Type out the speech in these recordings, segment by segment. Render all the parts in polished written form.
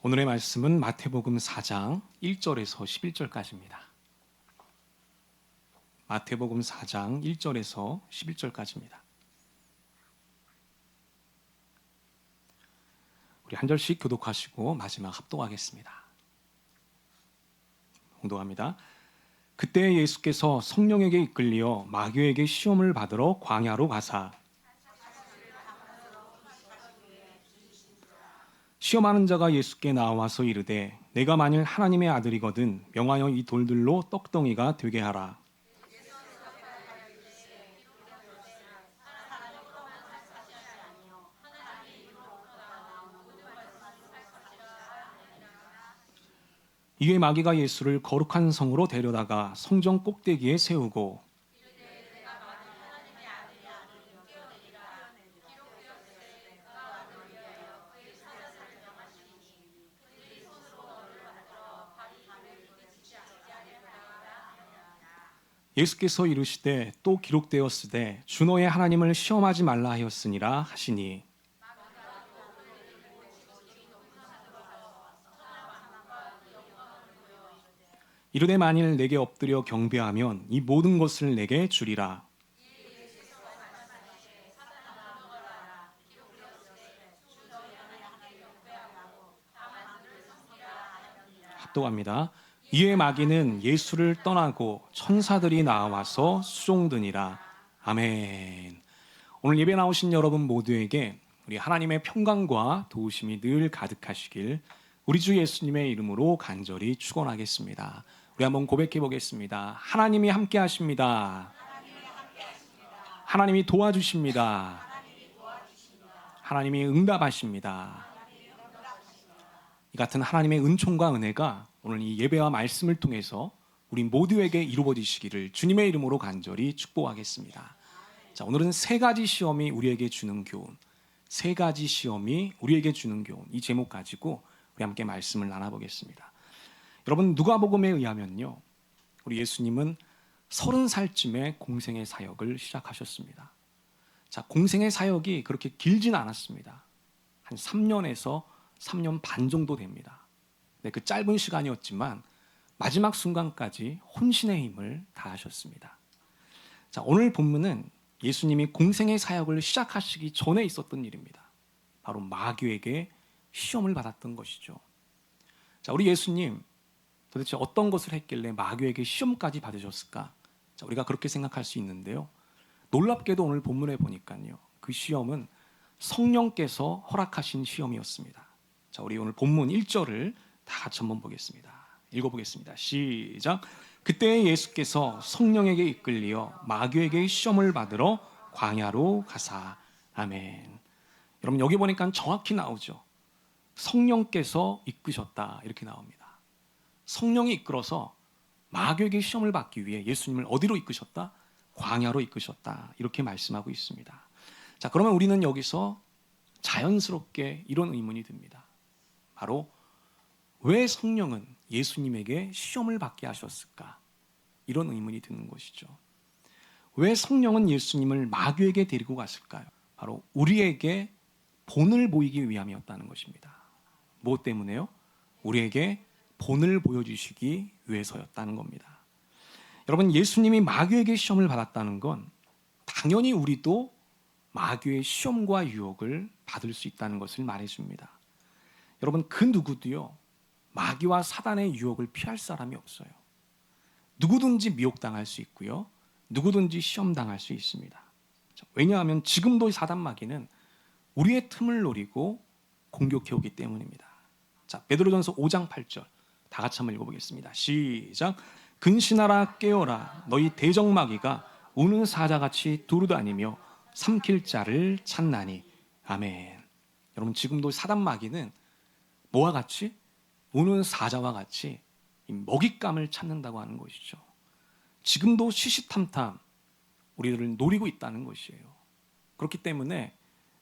오늘의 말씀은 마태복음 4장 1절에서 11절까지입니다. 마태복음 4장 1절에서 11절까지입니다. 우리 한 절씩 교독하시고 마지막 합독하겠습니다. 봉독합니다. 그때 예수께서 성령에게 이끌려 마귀에게 시험을 받으러 광야로 가사 시험하는 자가 예수께 나와서 이르되 내가 만일 하나님의 아들이거든 명하여 이 돌들로 떡덩이가 되게 하라. 이에 마귀가 예수를 거룩한 성으로 데려다가 성전 꼭대기에 세우고 예수께서 이르시되 또 기록되었으되 주 너의 하나님을 시험하지 말라 하였으니라 하시니 이르되 만일 내게 엎드려 경배하면 이 모든 것을 내게 주리라. 합독합니다. 이에 마귀는 예수를 떠나고 천사들이 나와서 수종드니라. 아멘. 오늘 예배 나오신 여러분 모두에게 우리 하나님의 평강과 도우심이 늘 가득하시길 우리 주 예수님의 이름으로 간절히 축원하겠습니다. 우리 한번 고백해 보겠습니다. 하나님이 함께 하십니다. 하나님이 도와주십니다. 하나님이 응답하십니다. 이 같은 하나님의 은총과 은혜가 오늘 이 예배와 말씀을 통해서 우리 모두에게 이루어지시기를 주님의 이름으로 간절히 축복하겠습니다. 자, 오늘은 세 가지 시험이 우리에게 주는 교훈, 세 가지 시험이 우리에게 주는 교훈, 이 제목 가지고 우리 함께 말씀을 나눠보겠습니다. 여러분, 누가복음에 의하면요, 우리 예수님은 30살쯤에 공생의 사역을 시작하셨습니다. 자, 공생의 사역이 그렇게 길진 않았습니다. 한 3년에서 3년 반 정도 됩니다. 네, 그 짧은 시간이었지만 마지막 순간까지 혼신의 힘을 다하셨습니다. 자, 오늘 본문은 예수님이 공생의 사역을 시작하시기 전에 있었던 일입니다. 바로 마귀에게 시험을 받았던 것이죠. 자, 우리 예수님 도대체 어떤 것을 했길래 마귀에게 시험까지 받으셨을까? 자, 우리가 그렇게 생각할 수 있는데요. 놀랍게도 오늘 본문에 보니까요, 그 시험은 성령께서 허락하신 시험이었습니다. 자, 우리 오늘 본문 1절을 다 같이 한번 보겠습니다. 읽어보겠습니다. 시작. 그때 예수께서 성령에게 이끌려 마귀에게 시험을 받으러 광야로 가사. 아멘. 여러분, 여기 보니까 정확히 나오죠. 성령께서 이끄셨다, 이렇게 나옵니다. 성령이 이끌어서 마귀에게 시험을 받기 위해 예수님을 어디로 이끄셨다? 광야로 이끄셨다, 이렇게 말씀하고 있습니다. 자, 그러면 우리는 여기서 자연스럽게 이런 의문이 듭니다. 바로 왜 성령은 예수님에게 시험을 받게 하셨을까? 이런 의문이 드는 것이죠. 왜 성령은 예수님을 마귀에게 데리고 갔을까요? 바로 우리에게 본을 보이기 위함이었다는 것입니다. 무엇 때문에요? 우리에게 본을 보여주시기 위해서였다는 겁니다. 여러분, 예수님이 마귀에게 시험을 받았다는 건 당연히 우리도 마귀의 시험과 유혹을 받을 수 있다는 것을 말해줍니다. 여러분, 그 누구도요, 마귀와 사단의 유혹을 피할 사람이 없어요. 누구든지 미혹당할 수 있고요, 누구든지 시험당할 수 있습니다. 왜냐하면 지금도 사단 마귀는 우리의 틈을 노리고 공격해오기 때문입니다. 자, 베드로전서 5장 8절 다 같이 한번 읽어보겠습니다. 시작. 근신하라 깨어라 너희 대적마귀가 우는 사자같이 두루다니며 삼킬 자를 찾나니. 아멘. 여러분, 지금도 사단 마귀는 뭐와 같이? 우는 사자와 같이 먹잇감을 찾는다고 하는 것이죠. 지금도 시시탐탐 우리를 노리고 있다는 것이에요. 그렇기 때문에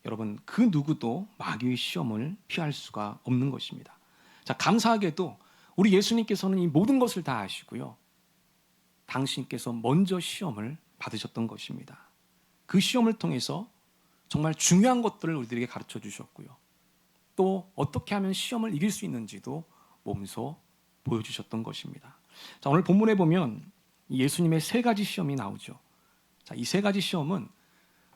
여러분, 그 누구도 마귀의 시험을 피할 수가 없는 것입니다. 자, 감사하게도 우리 예수님께서는 이 모든 것을 다 아시고요, 당신께서 먼저 시험을 받으셨던 것입니다. 그 시험을 통해서 정말 중요한 것들을 우리들에게 가르쳐 주셨고요, 또 어떻게 하면 시험을 이길 수 있는지도 몸소 보여주셨던 것입니다. 자, 오늘 본문에 보면 예수님의 세 가지 시험이 나오죠. 자, 이 세 가지 시험은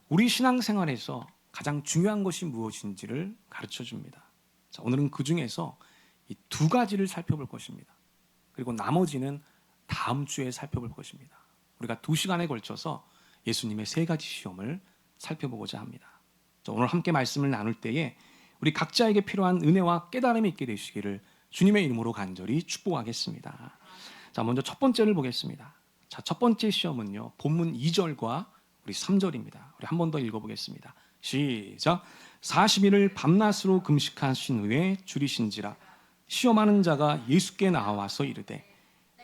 우리 신앙생활에서 가장 중요한 것이 무엇인지를 가르쳐 줍니다. 자, 오늘은 그 중에서 이 두 가지를 살펴볼 것입니다. 그리고 나머지는 다음 주에 살펴볼 것입니다. 우리가 2시간에 걸쳐서 예수님의 세 가지 시험을 살펴보고자 합니다. 자, 오늘 함께 말씀을 나눌 때에 우리 각자에게 필요한 은혜와 깨달음이 있게 되시기를 주님의 이름으로 간절히 축복하겠습니다. 자, 먼저 첫 번째를 보겠습니다. 자, 첫 번째 시험은요, 본문 2절과 우리 3절입니다. 우리 한 번 더 읽어보겠습니다. 시작. 40일을 밤낮으로 금식하신 후에 줄이신지라 시험하는 자가 예수께 나와서 이르되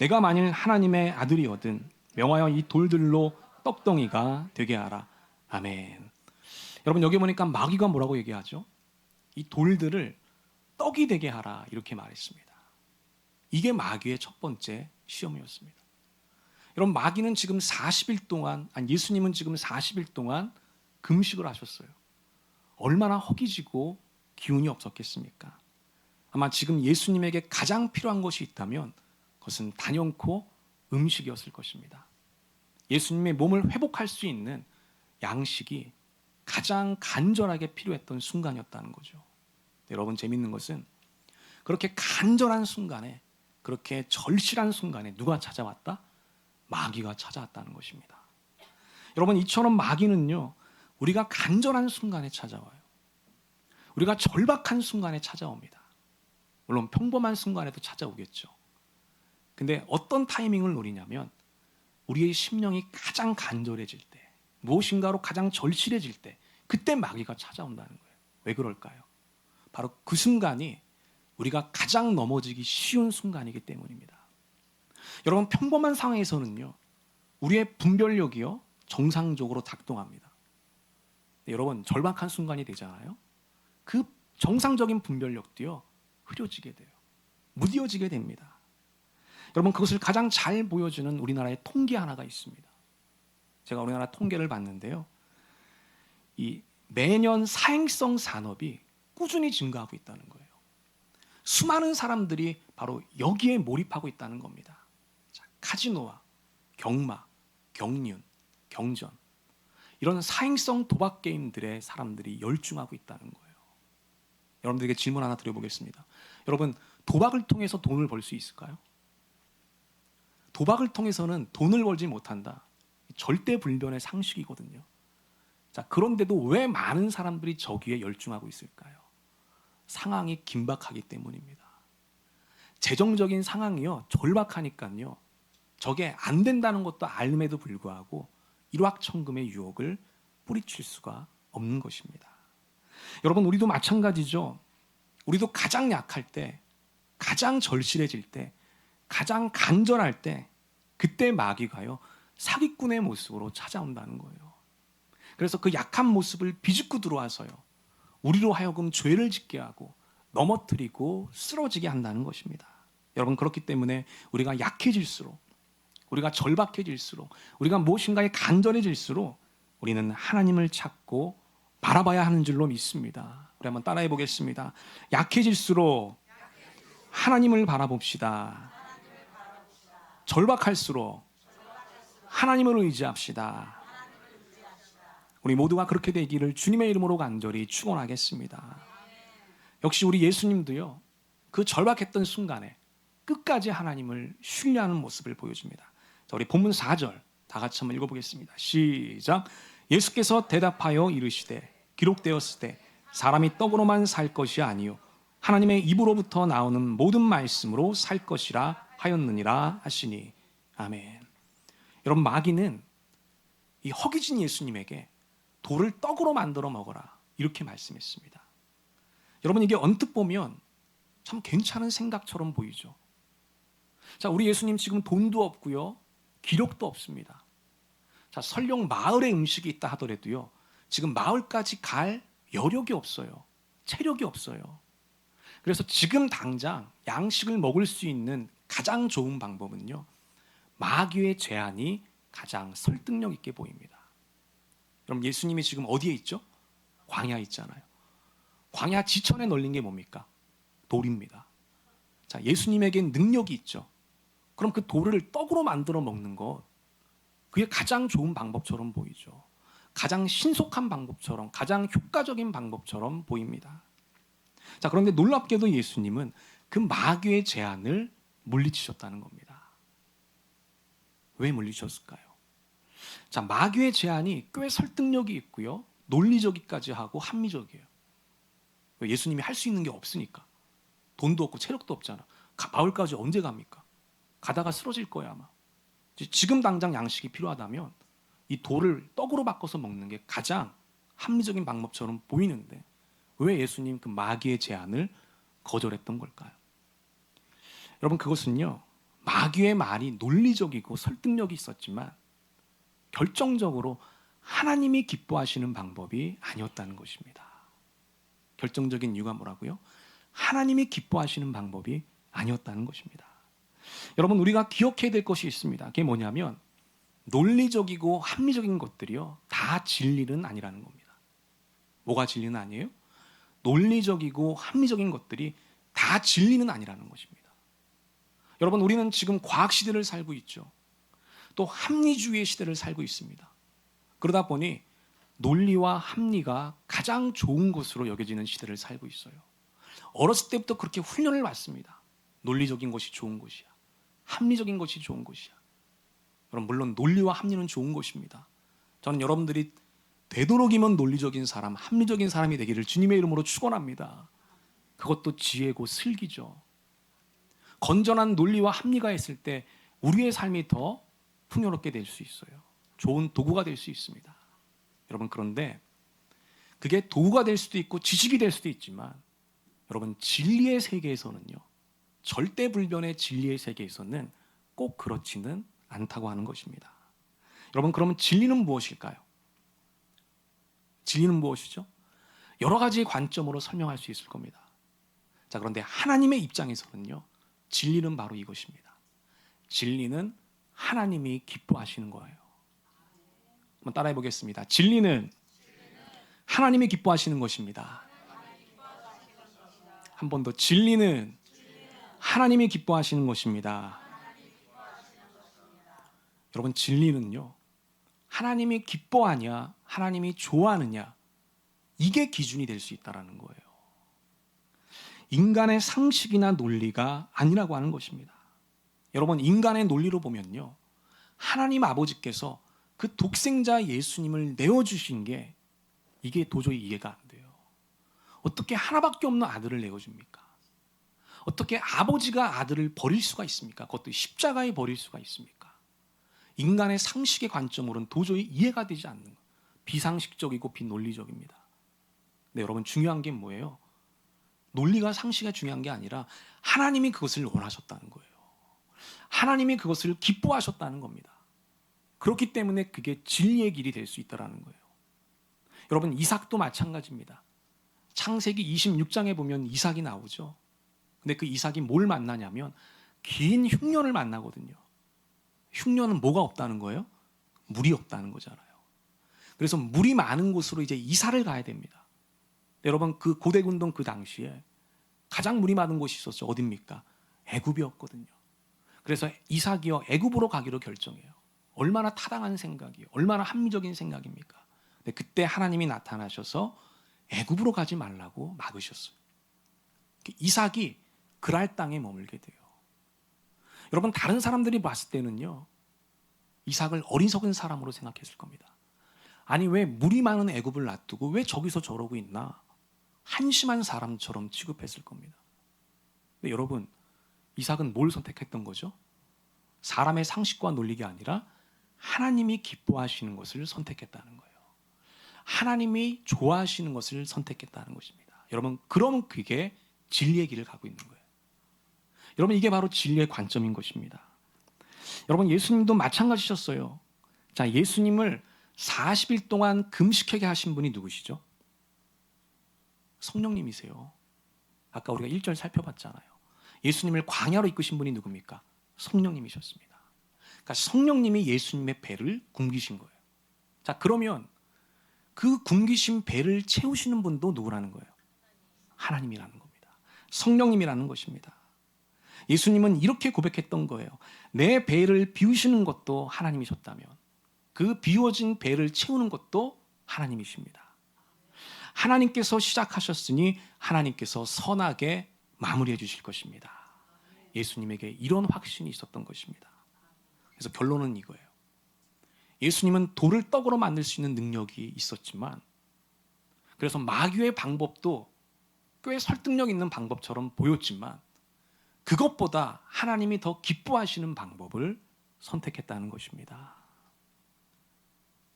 내가 만일 하나님의 아들이거든 명하여 이 돌들로 떡덩이가 되게 하라. 아멘. 여러분, 여기 보니까 마귀가 뭐라고 얘기하죠? 이 돌들을 떡이 되게 하라 이렇게 말했습니다. 이게 마귀의 첫 번째 시험이었습니다. 여러분, 마귀는 지금 40일 동안, 예수님은 지금 40일 동안 금식을 하셨어요. 얼마나 허기지고 기운이 없었겠습니까? 아마 지금 예수님에게 가장 필요한 것이 있다면 그것은 단연코 음식이었을 것입니다. 예수님의 몸을 회복할 수 있는 양식이 가장 간절하게 필요했던 순간이었다는 거죠. 여러분, 재밌는 것은 그렇게 간절한 순간에, 그렇게 절실한 순간에 누가 찾아왔다? 마귀가 찾아왔다는 것입니다. 여러분, 이처럼 마귀는요, 우리가 간절한 순간에 찾아와요. 우리가 절박한 순간에 찾아옵니다. 물론 평범한 순간에도 찾아오겠죠. 근데 어떤 타이밍을 노리냐면 우리의 심령이 가장 간절해질 때, 무엇인가로 가장 절실해질 때, 그때 마귀가 찾아온다는 거예요. 왜 그럴까요? 바로 그 순간이 우리가 가장 넘어지기 쉬운 순간이기 때문입니다. 여러분, 평범한 상황에서는요, 우리의 분별력이요, 정상적으로 작동합니다. 여러분, 절박한 순간이 되잖아요. 그 정상적인 분별력도요, 흐려지게 돼요. 무뎌지게 됩니다. 여러분, 그것을 가장 잘 보여주는 우리나라의 통계 하나가 있습니다. 제가 우리나라 통계를 봤는데요, 이 매년 사행성 산업이 꾸준히 증가하고 있다는 거예요. 수많은 사람들이 바로 여기에 몰입하고 있다는 겁니다. 자, 카지노와 경마, 경륜, 경전, 이런 사행성 도박 게임들에 사람들이 열중하고 있다는 거예요. 여러분들에게 질문 하나 드려보겠습니다. 여러분, 도박을 통해서 돈을 벌 수 있을까요? 도박을 통해서는 돈을 벌지 못한다. 절대 불변의 상식이거든요. 자, 그런데도 왜 많은 사람들이 저기에 열중하고 있을까요? 상황이 긴박하기 때문입니다. 재정적인 상황이요, 절박하니까요, 저게 안 된다는 것도 알음에도 불구하고 일확천금의 유혹을 뿌리칠 수가 없는 것입니다. 여러분, 우리도 마찬가지죠. 우리도 가장 약할 때, 가장 절실해질 때, 가장 간절할 때, 그때 마귀가요, 사기꾼의 모습으로 찾아온다는 거예요. 그래서 그 약한 모습을 비집고 들어와서요, 우리로 하여금 죄를 짓게 하고 넘어뜨리고 쓰러지게 한다는 것입니다. 여러분, 그렇기 때문에 우리가 약해질수록, 우리가 절박해질수록, 우리가 무엇인가에 간절해질수록 우리는 하나님을 찾고 바라봐야 하는 줄로 믿습니다. 우리 한번 따라해 보겠습니다. 약해질수록 하나님을 바라봅시다. 절박할수록 하나님을 의지합시다. 우리 모두가 그렇게 되기를 주님의 이름으로 간절히 축원하겠습니다. 역시 우리 예수님도요, 그 절박했던 순간에 끝까지 하나님을 신뢰하는 모습을 보여줍니다. 자, 우리 본문 4절 다 같이 한번 읽어보겠습니다. 시작. 예수께서 대답하여 이르시되 기록되었을 때 사람이 떡으로만 살 것이 아니요 하나님의 입으로부터 나오는 모든 말씀으로 살 것이라 하였느니라 하시니. 아멘. 여러분, 마귀는 이 허기진 예수님에게 돌을 떡으로 만들어 먹어라 이렇게 말씀했습니다. 여러분, 이게 언뜻 보면 참 괜찮은 생각처럼 보이죠. 자, 우리 예수님 지금 돈도 없고요, 기력도 없습니다. 자, 설령 마을에 음식이 있다 하더라도요, 지금 마을까지 갈 여력이 없어요. 체력이 없어요. 그래서 지금 당장 양식을 먹을 수 있는 가장 좋은 방법은요, 마귀의 제안이 가장 설득력 있게 보입니다. 여러분, 예수님이 지금 어디에 있죠? 광야에 있잖아요. 광야 지천에 널린 게 뭡니까? 돌입니다. 자, 예수님에겐 능력이 있죠. 그럼 그 돌을 떡으로 만들어 먹는 것, 그게 가장 좋은 방법처럼 보이죠. 가장 신속한 방법처럼, 가장 효과적인 방법처럼 보입니다. 자, 그런데 놀랍게도 예수님은 그 마귀의 제안을 물리치셨다는 겁니다. 왜 물리쳤을까요? 자, 마귀의 제안이 꽤 설득력이 있고요, 논리적이까지 하고 합리적이에요. 예수님이 할 수 있는 게 없으니까. 돈도 없고 체력도 없잖아. 마을까지 언제 갑니까? 가다가 쓰러질 거야 아마. 지금 당장 양식이 필요하다면 이 돌을 떡으로 바꿔서 먹는 게 가장 합리적인 방법처럼 보이는데 왜 예수님 그 마귀의 제안을 거절했던 걸까요? 여러분, 그것은요, 마귀의 말이 논리적이고 설득력이 있었지만 결정적으로 하나님이 기뻐하시는 방법이 아니었다는 것입니다. 결정적인 이유가 뭐라고요? 하나님이 기뻐하시는 방법이 아니었다는 것입니다. 여러분, 우리가 기억해야 될 것이 있습니다. 그게 뭐냐면 논리적이고 합리적인 것들이요, 다 진리는 아니라는 겁니다. 뭐가 진리는 아니에요? 논리적이고 합리적인 것들이 다 진리는 아니라는 것입니다. 여러분, 우리는 지금 과학 시대를 살고 있죠. 또 합리주의의 시대를 살고 있습니다. 그러다 보니 논리와 합리가 가장 좋은 것으로 여겨지는 시대를 살고 있어요. 어렸을 때부터 그렇게 훈련을 받습니다. 논리적인 것이 좋은 것이야, 합리적인 것이 좋은 것이야. 여러분, 물론 논리와 합리는 좋은 것입니다. 저는 여러분들이 되도록이면 논리적인 사람, 합리적인 사람이 되기를 주님의 이름으로 축원합니다. 그것도 지혜고 슬기죠. 건전한 논리와 합리가 있을 때 우리의 삶이 더 풍요롭게 될 수 있어요. 좋은 도구가 될 수 있습니다. 여러분, 그런데 그게 도구가 될 수도 있고 지식이 될 수도 있지만 여러분, 진리의 세계에서는요, 절대불변의 진리의 세계에서는 꼭 그렇지는 않다고 하는 것입니다. 여러분, 그러면 진리는 무엇일까요? 진리는 무엇이죠? 여러 가지 관점으로 설명할 수 있을 겁니다. 자, 그런데 하나님의 입장에서는요, 진리는 바로 이것입니다. 진리는 하나님이 기뻐하시는 거예요. 한번 따라해 보겠습니다. 진리는 하나님이 기뻐하시는 것입니다. 한 번 더, 진리는 하나님이 기뻐하시는 것입니다. 여러분, 진리는요, 하나님이 기뻐하냐, 하나님이 좋아하느냐, 이게 기준이 될 수 있다는 거예요. 인간의 상식이나 논리가 아니라고 하는 것입니다. 여러분, 인간의 논리로 보면요, 하나님 아버지께서 그 독생자 예수님을 내어주신 게 이게 도저히 이해가 안 돼요. 어떻게 하나밖에 없는 아들을 내어줍니까? 어떻게 아버지가 아들을 버릴 수가 있습니까? 그것도 십자가에 버릴 수가 있습니까? 인간의 상식의 관점으로는 도저히 이해가 되지 않는 거예요. 비상식적이고 비논리적입니다. 근데 여러분, 중요한 게 뭐예요? 논리가 상식이 중요한 게 아니라 하나님이 그것을 원하셨다는 거예요. 하나님이 그것을 기뻐하셨다는 겁니다. 그렇기 때문에 그게 진리의 길이 될 수 있다는 거예요. 여러분, 이삭도 마찬가지입니다. 창세기 26장에 보면 이삭이 나오죠. 근데 그 이삭이 뭘 만나냐면 긴 흉년을 만나거든요. 흉년은 뭐가 없다는 거예요? 물이 없다는 거잖아요. 그래서 물이 많은 곳으로 이제 이사를 가야 됩니다. 여러분, 그 고대군동 그 당시에 가장 물이 많은 곳이 있었죠. 어딥니까? 애굽이었거든요. 그래서 이삭이요, 애굽으로 가기로 결정해요. 얼마나 타당한 생각이에요. 얼마나 합리적인 생각입니까? 근데 그때 하나님이 나타나셔서 애굽으로 가지 말라고 막으셨어요. 이삭이 그랄 땅에 머물게 돼요. 여러분, 다른 사람들이 봤을 때는요, 이삭을 어리석은 사람으로 생각했을 겁니다. 아니, 왜 물이 많은 애굽을 놔두고 왜 저기서 저러고 있나? 한심한 사람처럼 취급했을 겁니다. 근데 여러분, 이삭은 뭘 선택했던 거죠? 사람의 상식과 논리가 아니라 하나님이 기뻐하시는 것을 선택했다는 거예요. 하나님이 좋아하시는 것을 선택했다는 것입니다. 여러분, 그럼 그게 진리의 길을 가고 있는 거예요. 여러분, 이게 바로 진리의 관점인 것입니다. 여러분, 예수님도 마찬가지셨어요. 자, 예수님을 40일 동안 금식하게 하신 분이 누구시죠? 성령님이세요. 아까 우리가 1절 살펴봤잖아요. 예수님을 광야로 이끄신 분이 누굽니까? 성령님이셨습니다. 그러니까 성령님이 예수님의 배를 굶기신 거예요. 자, 그러면 그 굶기신 배를 채우시는 분도 누구라는 거예요? 하나님이라는 겁니다. 성령님이라는 것입니다. 예수님은 이렇게 고백했던 거예요. 내 배를 비우시는 것도 하나님이셨다면 그 비워진 배를 채우는 것도 하나님이십니다. 하나님께서 시작하셨으니 하나님께서 선하게 마무리해 주실 것입니다. 예수님에게 이런 확신이 있었던 것입니다. 그래서 결론은 이거예요. 예수님은 돌을 떡으로 만들 수 있는 능력이 있었지만, 그래서 마귀의 방법도 꽤 설득력 있는 방법처럼 보였지만, 그것보다 하나님이 더 기뻐하시는 방법을 선택했다는 것입니다.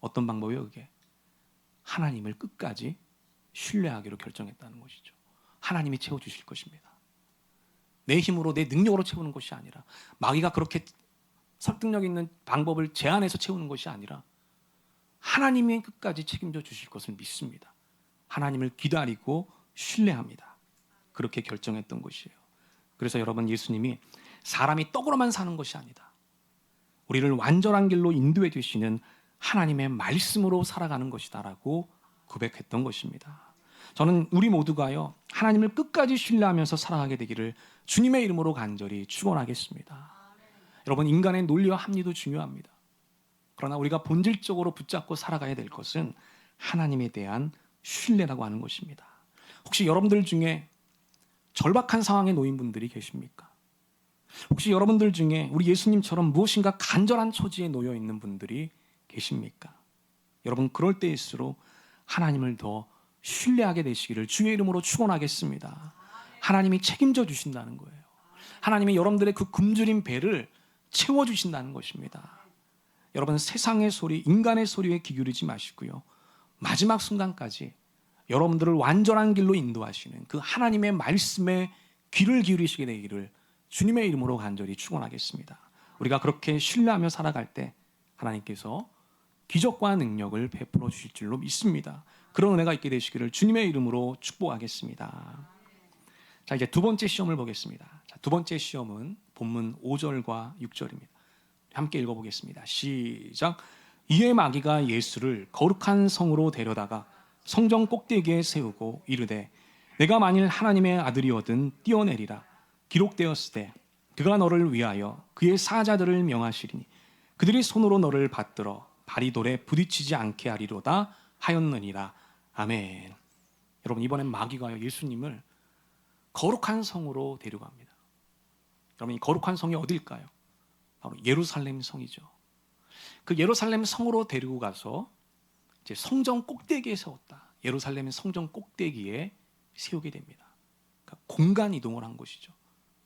어떤 방법이요, 그게? 하나님을 끝까지 신뢰하기로 결정했다는 것이죠. 하나님이 채워주실 것입니다. 내 힘으로, 내 능력으로 채우는 것이 아니라, 마귀가 그렇게 설득력 있는 방법을 제안해서 채우는 것이 아니라 하나님이 끝까지 책임져 주실 것을 믿습니다. 하나님을 기다리고 신뢰합니다. 그렇게 결정했던 것이에요. 그래서 여러분, 예수님이 사람이 떡으로만 사는 것이 아니다, 우리를 완전한 길로 인도해 주시는 하나님의 말씀으로 살아가는 것이다라고 고백했던 것입니다. 저는 우리 모두가요, 하나님을 끝까지 신뢰하면서 살아가게 되기를 주님의 이름으로 간절히 축원하겠습니다. 여러분, 인간의 논리와 합리도 중요합니다. 그러나 우리가 본질적으로 붙잡고 살아가야 될 것은 하나님에 대한 신뢰라고 하는 것입니다. 혹시 여러분들 중에 절박한 상황에 놓인 분들이 계십니까? 혹시 여러분들 중에 우리 예수님처럼 무엇인가 간절한 처지에 놓여 있는 분들이 계십니까? 여러분, 그럴 때일수록 하나님을 더 신뢰하게 되시기를 주의 이름으로 축원하겠습니다. 하나님이 책임져 주신다는 거예요. 하나님이 여러분들의 그 굶주린 배를 채워주신다는 것입니다. 여러분, 세상의 소리, 인간의 소리에 귀 기울이지 마시고요, 마지막 순간까지 여러분들을 완전한 길로 인도하시는 그 하나님의 말씀에 귀를 기울이시게 되기를 주님의 이름으로 간절히 축원하겠습니다. 우리가 그렇게 신뢰하며 살아갈 때 하나님께서 기적과 능력을 베풀어 주실 줄로 믿습니다. 그런 은혜가 있게 되시기를 주님의 이름으로 축복하겠습니다. 자, 이제 두 번째 시험을 보겠습니다. 자, 두 번째 시험은 본문 5절과 6절입니다. 함께 읽어보겠습니다. 시작. 이에 마귀가 예수를 거룩한 성으로 데려다가 성전 꼭대기에 세우고 이르되 내가 만일 하나님의 아들이거든 뛰어내리라. 기록되었으되 그가 너를 위하여 그의 사자들을 명하시리니 그들이 손으로 너를 받들어 발이 돌에 부딪히지 않게 하리로다 하였느니라. 아멘. 여러분, 이번엔 마귀가 예수님을 거룩한 성으로 데려갑니다. 여러분, 이 거룩한 성이 어딜까요? 바로 예루살렘 성이죠. 그 예루살렘 성으로 데리고 가서 이제 성전 꼭대기에 세웠다. 예루살렘의 성전 꼭대기에 세우게 됩니다. 그러니까 공간 이동을 한 것이죠.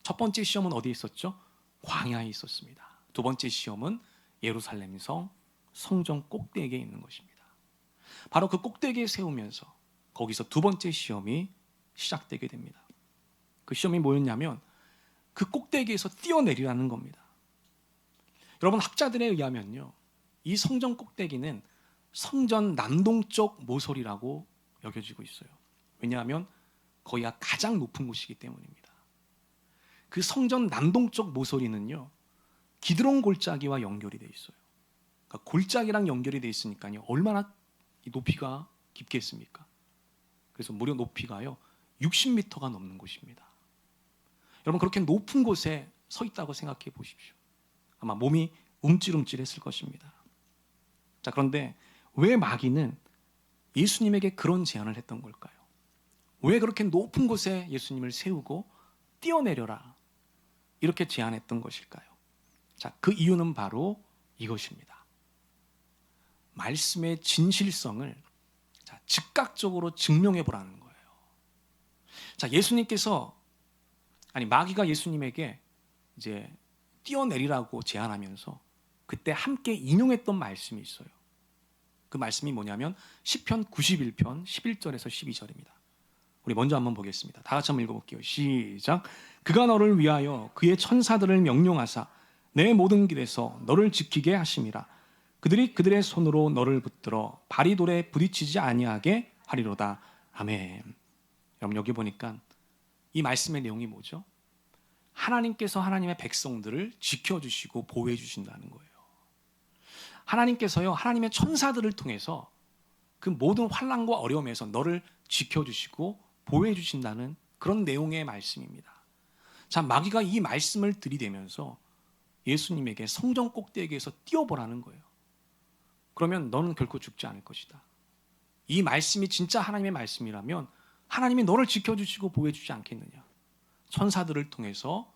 첫 번째 시험은 어디에 있었죠? 광야에 있었습니다. 두 번째 시험은 예루살렘 성전 꼭대기에 있는 것입니다. 바로 그 꼭대기에 세우면서 거기서 두 번째 시험이 시작되게 됩니다. 그 시험이 뭐였냐면 그 꼭대기에서 뛰어내리라는 겁니다. 여러분, 학자들에 의하면요, 이 성전 꼭대기는 성전 남동쪽 모서리라고 여겨지고 있어요. 왜냐하면 거기가 가장 높은 곳이기 때문입니다. 그 성전 남동쪽 모서리는요, 기드론 골짜기와 연결이 돼 있어요. 그러니까 골짜기랑 연결이 돼 있으니까요, 얼마나 높이가 깊겠습니까? 그래서 무려 높이가요 60m가 넘는 곳입니다. 여러분, 그렇게 높은 곳에 서 있다고 생각해 보십시오. 아마 몸이 움찔움찔했을 것입니다. 자, 그런데 왜 마귀는 예수님에게 그런 제안을 했던 걸까요? 왜 그렇게 높은 곳에 예수님을 세우고 뛰어내려라 이렇게 제안했던 것일까요? 자, 그 이유는 바로 이것입니다. 말씀의 진실성을 즉각적으로 증명해 보라는 거예요. 자, 마귀가 예수님에게 이제 뛰어내리라고 제안하면서 그때 함께 인용했던 말씀이 있어요. 그 말씀이 뭐냐면 시편 91편 11절에서 12절입니다. 우리 먼저 한번 보겠습니다. 다 같이 한번 읽어볼게요. 시작. 그가 너를 위하여 그의 천사들을 명령하사 내 모든 길에서 너를 지키게 하심이라. 그들이 그들의 손으로 너를 붙들어 발이 돌에 부딪히지 아니하게 하리로다. 아멘. 여러분, 여기 보니까 이 말씀의 내용이 뭐죠? 하나님께서 하나님의 백성들을 지켜주시고 보호해 주신다는 거예요. 하나님께서요, 하나님의 천사들을 통해서 그 모든 환난과 어려움에서 너를 지켜주시고 보호해 주신다는 그런 내용의 말씀입니다. 자, 마귀가 이 말씀을 들이대면서 예수님에게 성전 꼭대기에서 뛰어보라는 거예요. 그러면 너는 결코 죽지 않을 것이다. 이 말씀이 진짜 하나님의 말씀이라면 하나님이 너를 지켜주시고 보호해 주지 않겠느냐. 천사들을 통해서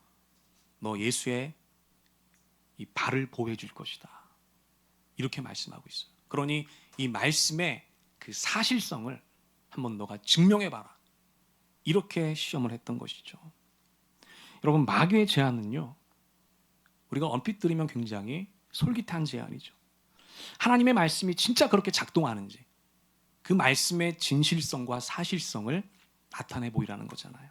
너 예수의 이 발을 보호해 줄 것이다. 이렇게 말씀하고 있어요. 그러니 이 말씀의 그 사실성을 한번 너가 증명해봐라. 이렇게 시험을 했던 것이죠. 여러분, 마귀의 제안은요, 우리가 얼핏 들으면 굉장히 솔깃한 제안이죠. 하나님의 말씀이 진짜 그렇게 작동하는지 그 말씀의 진실성과 사실성을 나타내 보이라는 거잖아요.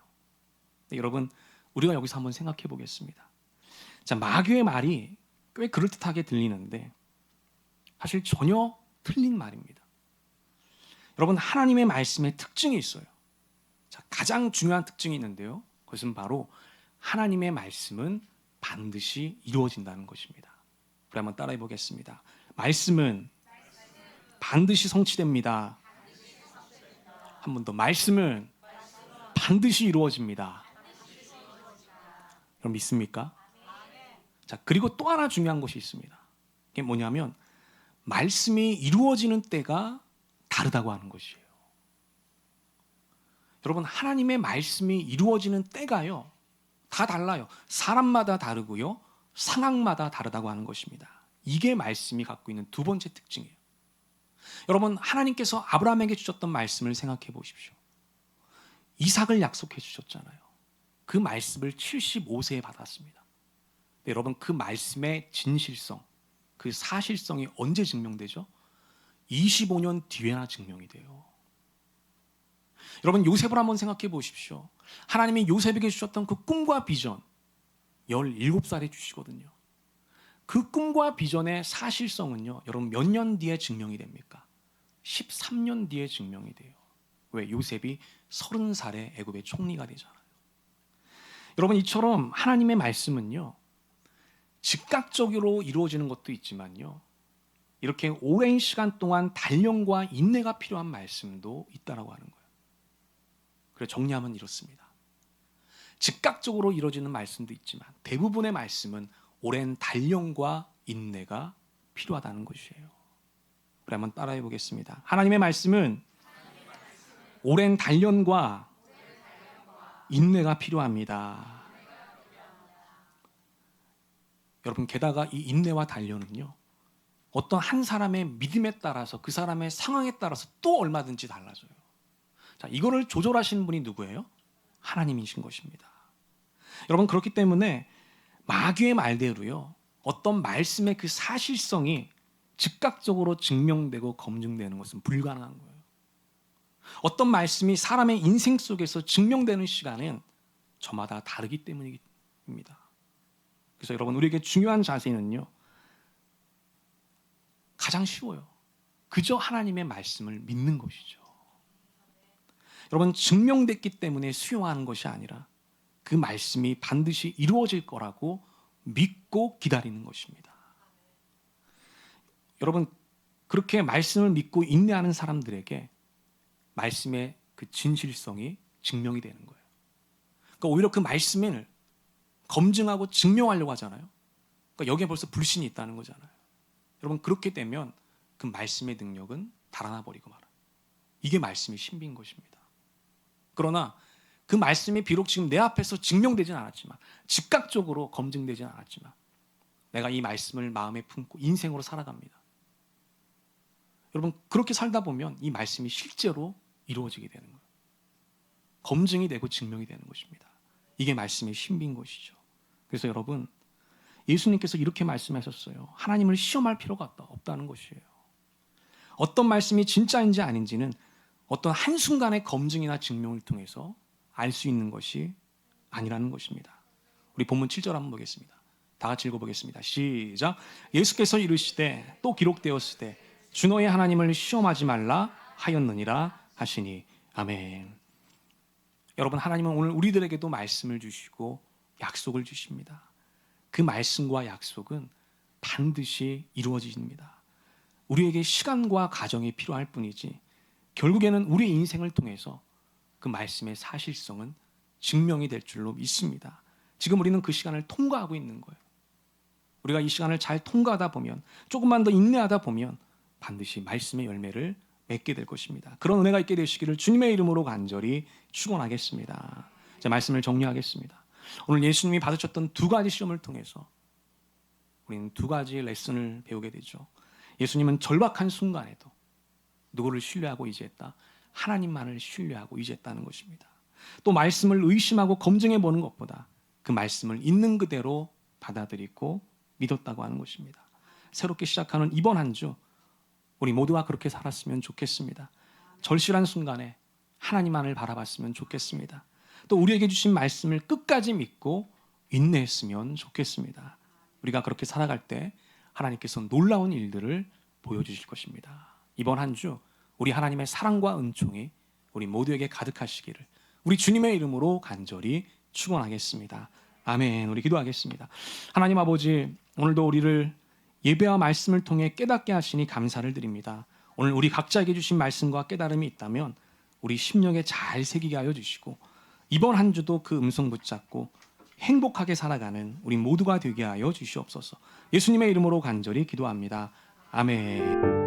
여러분, 우리가 여기서 한번 생각해 보겠습니다. 자, 마귀의 말이 꽤 그럴듯하게 들리는데 사실 전혀 틀린 말입니다. 여러분, 하나님의 말씀에 특징이 있어요. 자, 가장 중요한 특징이 있는데요. 그것은 바로 하나님의 말씀은 반드시 이루어진다는 것입니다. 우리 한번 따라해 보겠습니다. 말씀은 반드시 성취됩니다. 한 번 더. 말씀은 반드시 이루어집니다. 여러분 믿습니까? 자, 그리고 또 하나 중요한 것이 있습니다. 그게 뭐냐면 말씀이 이루어지는 때가 다르다고 하는 것이에요. 여러분, 하나님의 말씀이 이루어지는 때가요, 다 달라요. 사람마다 다르고요, 상황마다 다르다고 하는 것입니다. 이게 말씀이 갖고 있는 두 번째 특징이에요. 여러분, 하나님께서 아브라함에게 주셨던 말씀을 생각해 보십시오. 이삭을 약속해 주셨잖아요. 그 말씀을 75세에 받았습니다. 여러분, 그 말씀의 진실성, 그 사실성이 언제 증명되죠? 25년 뒤에나 증명이 돼요. 여러분, 요셉을 한번 생각해 보십시오. 하나님이 요셉에게 주셨던 그 꿈과 비전 17살에 주시거든요. 그 꿈과 비전의 사실성은요, 여러분 몇 년 뒤에 증명이 됩니까? 13년 뒤에 증명이 돼요. 왜? 요셉이 30살에 애굽의 총리가 되잖아요. 여러분, 이처럼 하나님의 말씀은요, 즉각적으로 이루어지는 것도 있지만요, 이렇게 오랜 시간 동안 단련과 인내가 필요한 말씀도 있다라고 하는 거예요. 그래서 정리하면 이렇습니다. 즉각적으로 이루어지는 말씀도 있지만 대부분의 말씀은 오랜 단련과 인내가 필요하다는 것이에요. 우리 한번 따라해 보겠습니다. 하나님의 말씀은 오랜 단련과 인내가 필요합니다. 여러분, 게다가 이 인내와 단련은요, 어떤 한 사람의 믿음에 따라서, 그 사람의 상황에 따라서 또 얼마든지 달라져요. 자, 이거를 조절하시는 분이 누구예요? 하나님이신 것입니다. 여러분, 그렇기 때문에 마귀의 말대로요, 어떤 말씀의 그 사실성이 즉각적으로 증명되고 검증되는 것은 불가능한 거예요. 어떤 말씀이 사람의 인생 속에서 증명되는 시간은 저마다 다르기 때문입니다. 그래서 여러분, 우리에게 중요한 자세는요, 가장 쉬워요. 그저 하나님의 말씀을 믿는 것이죠. 여러분, 증명됐기 때문에 수용하는 것이 아니라 그 말씀이 반드시 이루어질 거라고 믿고 기다리는 것입니다. 여러분, 그렇게 말씀을 믿고 인내하는 사람들에게 말씀의 그 진실성이 증명이 되는 거예요. 그러니까 오히려 그 말씀을 검증하고 증명하려고 하잖아요. 그러니까 여기에 벌써 불신이 있다는 거잖아요. 여러분, 그렇게 되면 그 말씀의 능력은 달아나 버리고 말아요. 이게 말씀의 신비인 것입니다. 그러나 그 말씀이 비록 지금 내 앞에서 증명되진 않았지만, 즉각적으로 검증되진 않았지만, 내가 이 말씀을 마음에 품고 인생으로 살아갑니다. 여러분, 그렇게 살다 보면 이 말씀이 실제로 이루어지게 되는 거예요. 검증이 되고 증명이 되는 것입니다. 이게 말씀의 신비인 것이죠. 그래서 여러분, 예수님께서 이렇게 말씀하셨어요. 하나님을 시험할 필요가 없다는 것이에요. 어떤 말씀이 진짜인지 아닌지는 어떤 한순간의 검증이나 증명을 통해서 알 수 있는 것이 아니라는 것입니다. 우리 본문 7절 한번 보겠습니다. 다 같이 읽어보겠습니다. 시작. 예수께서 이르시되 또 기록되었을 때 주 너의 하나님을 시험하지 말라 하였느니라 하시니. 아멘. 여러분, 하나님은 오늘 우리들에게도 말씀을 주시고 약속을 주십니다. 그 말씀과 약속은 반드시 이루어집니다. 우리에게 시간과 과정이 필요할 뿐이지 결국에는 우리 인생을 통해서 그 그 말씀의 사실성은 증명이 될 줄로 믿습니다. 지금 우리는 그 시간을 통과하고 있는 거예요. 우리가 이 시간을 잘 통과하다 보면, 조금만 더 인내하다 보면 반드시 말씀의 열매를 맺게 될 것입니다. 그런 은혜가 있게 되시기를 주님의 이름으로 간절히 축원하겠습니다. 제 말씀을 정리하겠습니다. 오늘 예수님이 받으셨던 두 가지 시험을 통해서 우리는 두 가지 레슨을 배우게 되죠. 예수님은 절박한 순간에도 누구를 신뢰하고 의지했다? 하나님만을 신뢰하고 의지했다는 것입니다. 또 말씀을 의심하고 검증해 보는 것보다 그 말씀을 있는 그대로 받아들이고 믿었다고 하는 것입니다. 새롭게 시작하는 이번 한 주 우리 모두가 그렇게 살았으면 좋겠습니다. 절실한 순간에 하나님만을 바라봤으면 좋겠습니다. 또 우리에게 주신 말씀을 끝까지 믿고 인내했으면 좋겠습니다. 우리가 그렇게 살아갈 때 하나님께서 놀라운 일들을 보여주실 것입니다. 이번 한 주 우리 하나님의 사랑과 은총이 우리 모두에게 가득하시기를 우리 주님의 이름으로 간절히 축원하겠습니다. 아멘. 우리 기도하겠습니다. 하나님 아버지, 오늘도 우리를 예배와 말씀을 통해 깨닫게 하시니 감사를 드립니다. 오늘 우리 각자에게 주신 말씀과 깨달음이 있다면 우리 심령에 잘 새기게 하여 주시고 이번 한 주도 그 음성 붙잡고 행복하게 살아가는 우리 모두가 되게 하여 주시옵소서. 예수님의 이름으로 간절히 기도합니다. 아멘.